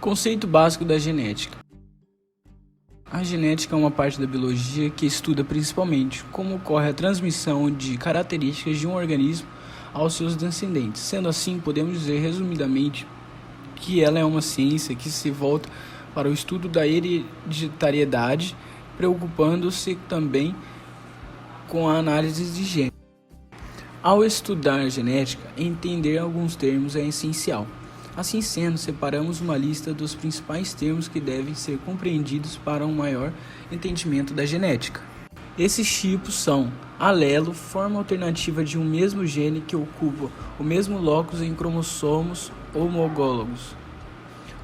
Conceito básico da genética. A genética é uma parte da biologia que estuda principalmente como ocorre a transmissão de características de um organismo aos seus descendentes. Sendo assim, podemos dizer resumidamente que ela é uma ciência que se volta para o estudo da hereditariedade, preocupando-se também com a análise de gene. Ao estudar genética, entender alguns termos é essencial. Assim sendo, separamos uma lista dos principais termos que devem ser compreendidos para um maior entendimento da genética. Esses tipos são alelo, forma alternativa de um mesmo gene que ocupa o mesmo locus em cromossomos homólogos.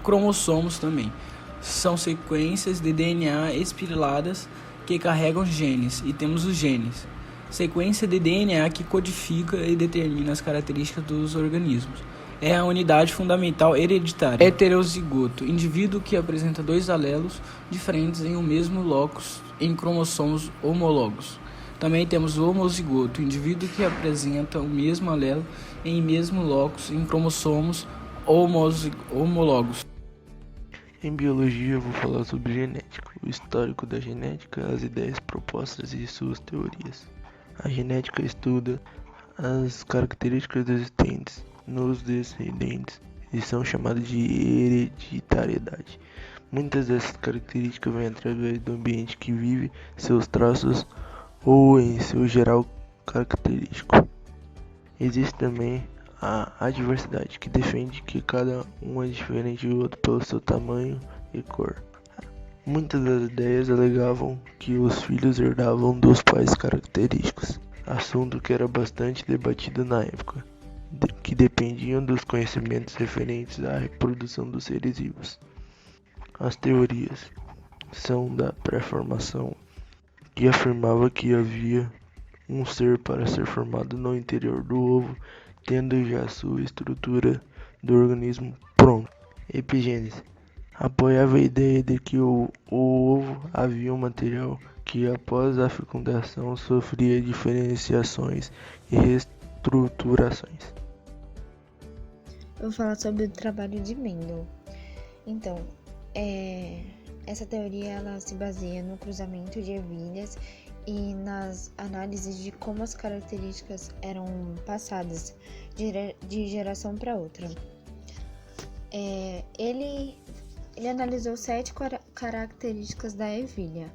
Cromossomos também são sequências de DNA espiraladas que carregam genes, e temos os genes. Sequência de DNA que codifica e determina as características dos organismos. É a unidade fundamental hereditária. Heterozigoto, indivíduo que apresenta dois alelos diferentes em um mesmo locus em cromossomos homólogos. Também temos o homozigoto, indivíduo que apresenta o mesmo alelo em mesmo locus em cromossomos homólogos. Em biologia, eu vou falar sobre genética, o histórico da genética, as ideias propostas e suas teorias. A genética estuda as características existentes nos descendentes e são chamadas de hereditariedade. Muitas dessas características vêm através do ambiente que vive, seus traços ou em seu geral característico. Existe também a adversidade, que defende que cada um é diferente do outro pelo seu tamanho e cor. Muitas das ideias alegavam que os filhos herdavam dos pais característicos, assunto que era bastante debatido na época, que dependiam dos conhecimentos referentes à reprodução dos seres vivos. As teorias são da pré-formação, que afirmava que havia um ser para ser formado no interior do ovo, tendo já sua estrutura do organismo pronta. Epigênese apoiava a ideia de que o ovo havia um material que após a fecundação sofria diferenciações e reestruturações. Eu vou falar sobre o trabalho de Mendel. Então, essa teoria ela se baseia no cruzamento de ervilhas e nas análises de como as características eram passadas de geração para outra. Ele analisou 7 características da ervilha: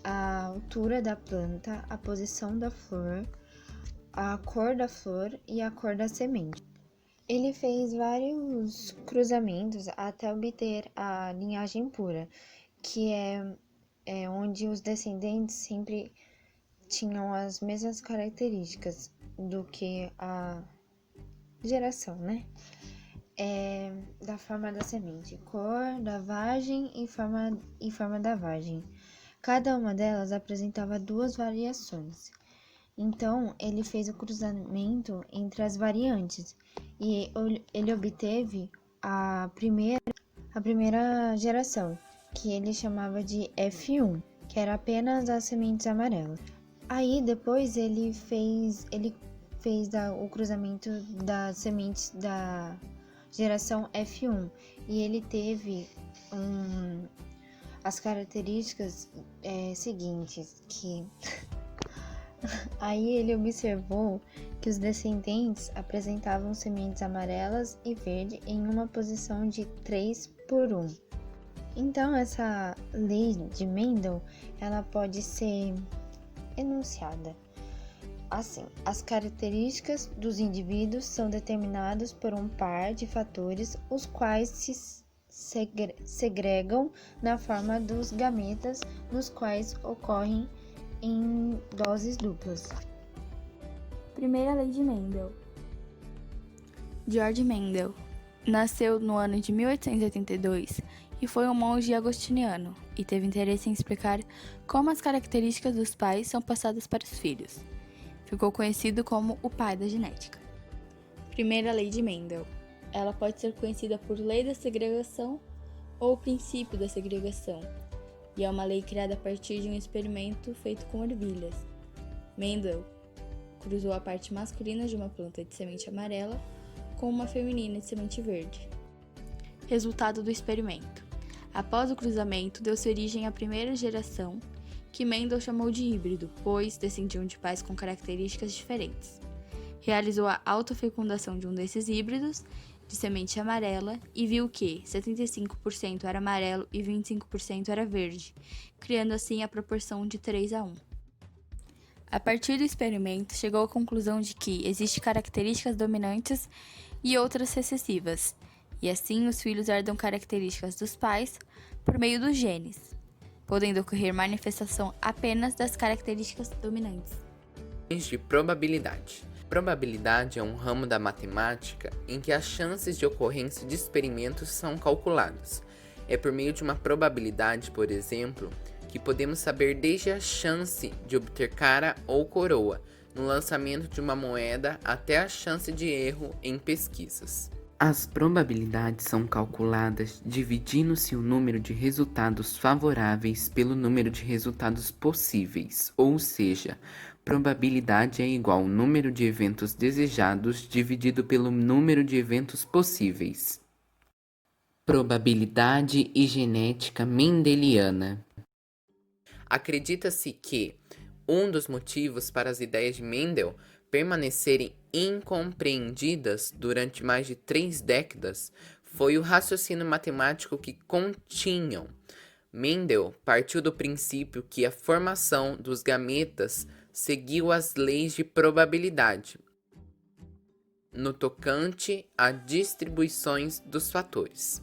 a altura da planta, a posição da flor, a cor da flor e a cor da semente. Ele fez vários cruzamentos até obter a linhagem pura, que é onde os descendentes sempre tinham as mesmas características do que a geração, né? Da forma da semente, cor da vagem e forma da vagem. Cada uma delas apresentava 2 variações. Então, ele fez o cruzamento entre as variantes e ele obteve a primeira geração, que ele chamava de F1, que era apenas as sementes amarelas. Aí, depois, ele fez o cruzamento das sementes da geração F1 e ele teve as características seguintes, que aí ele observou que os descendentes apresentavam sementes amarelas e verde em uma posição de 3:1. Então, essa lei de Mendel, ela pode ser enunciada assim: as características dos indivíduos são determinadas por um par de fatores, os quais se segregam na forma dos gametas, nos quais ocorrem em doses duplas. Primeira lei de Mendel. George Mendel nasceu no ano de 1882 e foi um monge agostiniano e teve interesse em explicar como as características dos pais são passadas para os filhos. Ficou conhecido como o pai da genética. Primeira lei de Mendel. Ela pode ser conhecida por lei da segregação ou princípio da segregação, e é uma lei criada a partir de um experimento feito com ervilhas. Mendel cruzou a parte masculina de uma planta de semente amarela com uma feminina de semente verde. Resultado do experimento. Após o cruzamento, deu-se origem à primeira geração, que Mendel chamou de híbrido, pois descendiam de pais com características diferentes. Realizou a autofecundação de um desses híbridos, de semente amarela, e viu que 75% era amarelo e 25% era verde, criando assim a proporção de 3:1. A partir do experimento, chegou à conclusão de que existem características dominantes e outras recessivas, e assim os filhos herdam características dos pais por meio dos genes, podendo ocorrer manifestação apenas das características dominantes. De probabilidade. Probabilidade é um ramo da matemática em que as chances de ocorrência de experimentos são calculadas. É por meio de uma probabilidade, por exemplo, que podemos saber desde a chance de obter cara ou coroa no lançamento de uma moeda até a chance de erro em pesquisas. As probabilidades são calculadas dividindo-se o número de resultados favoráveis pelo número de resultados possíveis, ou seja, probabilidade é igual ao número de eventos desejados dividido pelo número de eventos possíveis. Probabilidade e genética mendeliana. Acredita-se que um dos motivos para as ideias de Mendel permanecerem incompreendidas durante mais de 3 décadas foi o raciocínio matemático que continham. Mendel partiu do princípio que a formação dos gametas seguiu as leis de probabilidade no tocante a distribuições dos fatores.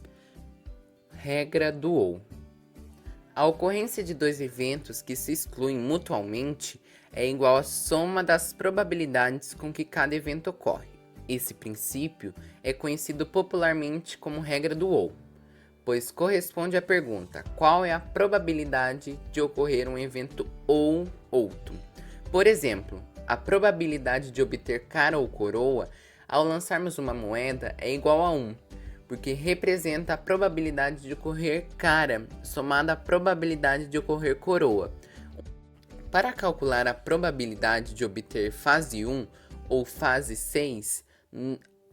Regra do ou. A ocorrência de dois eventos que se excluem mutuamente é igual à soma das probabilidades com que cada evento ocorre. Esse princípio é conhecido popularmente como regra do ou, pois corresponde à pergunta: qual é a probabilidade de ocorrer um evento ou outro? Por exemplo, a probabilidade de obter cara ou coroa ao lançarmos uma moeda é igual a 1, porque representa a probabilidade de ocorrer cara somada à probabilidade de ocorrer coroa. Para calcular a probabilidade de obter fase 1 ou fase 6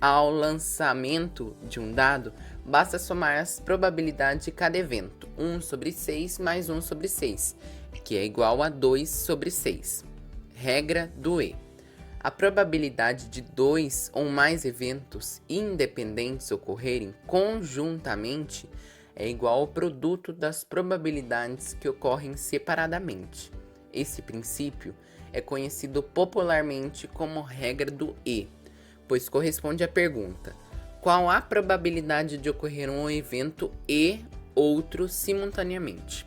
ao lançamento de um dado, basta somar as probabilidades de cada evento, 1 sobre 6 mais 1 sobre 6, que é igual a 2 sobre 6. Regra do E. A probabilidade de 2 ou mais eventos independentes ocorrerem conjuntamente é igual ao produto das probabilidades que ocorrem separadamente. Esse princípio é conhecido popularmente como regra do E, pois corresponde à pergunta: qual a probabilidade de ocorrer um evento e outro simultaneamente?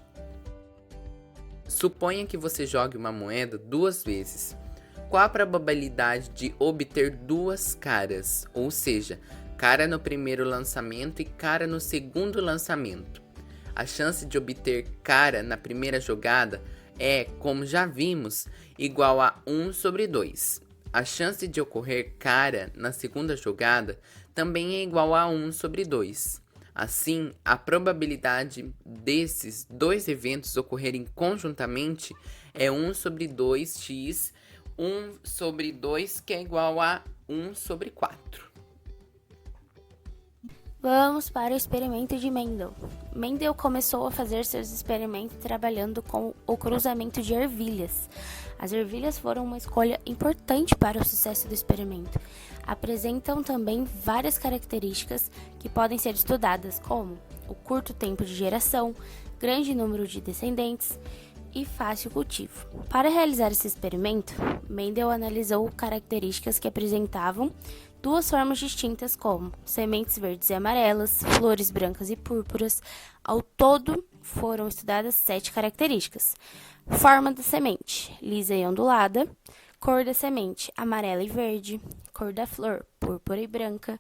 Suponha que você jogue uma moeda 2 vezes. Qual a probabilidade de obter 2 caras, ou seja, cara no primeiro lançamento e cara no segundo lançamento? A chance de obter cara na primeira jogada é, como já vimos, igual a 1 sobre 2. A chance de ocorrer cara na segunda jogada também é igual a 1 sobre 2. Assim, a probabilidade desses 2 eventos ocorrerem conjuntamente é 1 sobre 2x, 1 sobre 2, que é igual a 1 sobre 4. Vamos para o experimento de Mendel. Mendel começou a fazer seus experimentos trabalhando com o cruzamento de ervilhas. As ervilhas foram uma escolha importante para o sucesso do experimento. Apresentam também várias características que podem ser estudadas, como o curto tempo de geração, grande número de descendentes e fácil cultivo. Para realizar esse experimento, Mendel analisou características que apresentavam 2 formas distintas, como sementes verdes e amarelas, flores brancas e púrpuras. Ao todo, foram estudadas 7 características: forma da semente, lisa e ondulada; cor da semente, amarela e verde; cor da flor, púrpura e branca;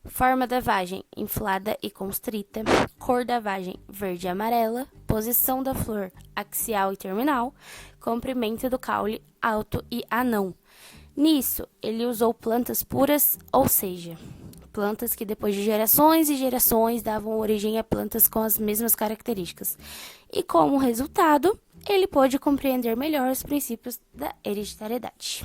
forma da vagem, inflada e constrita; cor da vagem, verde e amarela; posição da flor, axial e terminal; comprimento do caule, alto e anão. Nisso, ele usou plantas puras, ou seja, plantas que depois de gerações e gerações davam origem a plantas com as mesmas características. E como resultado, ele pôde compreender melhor os princípios da hereditariedade.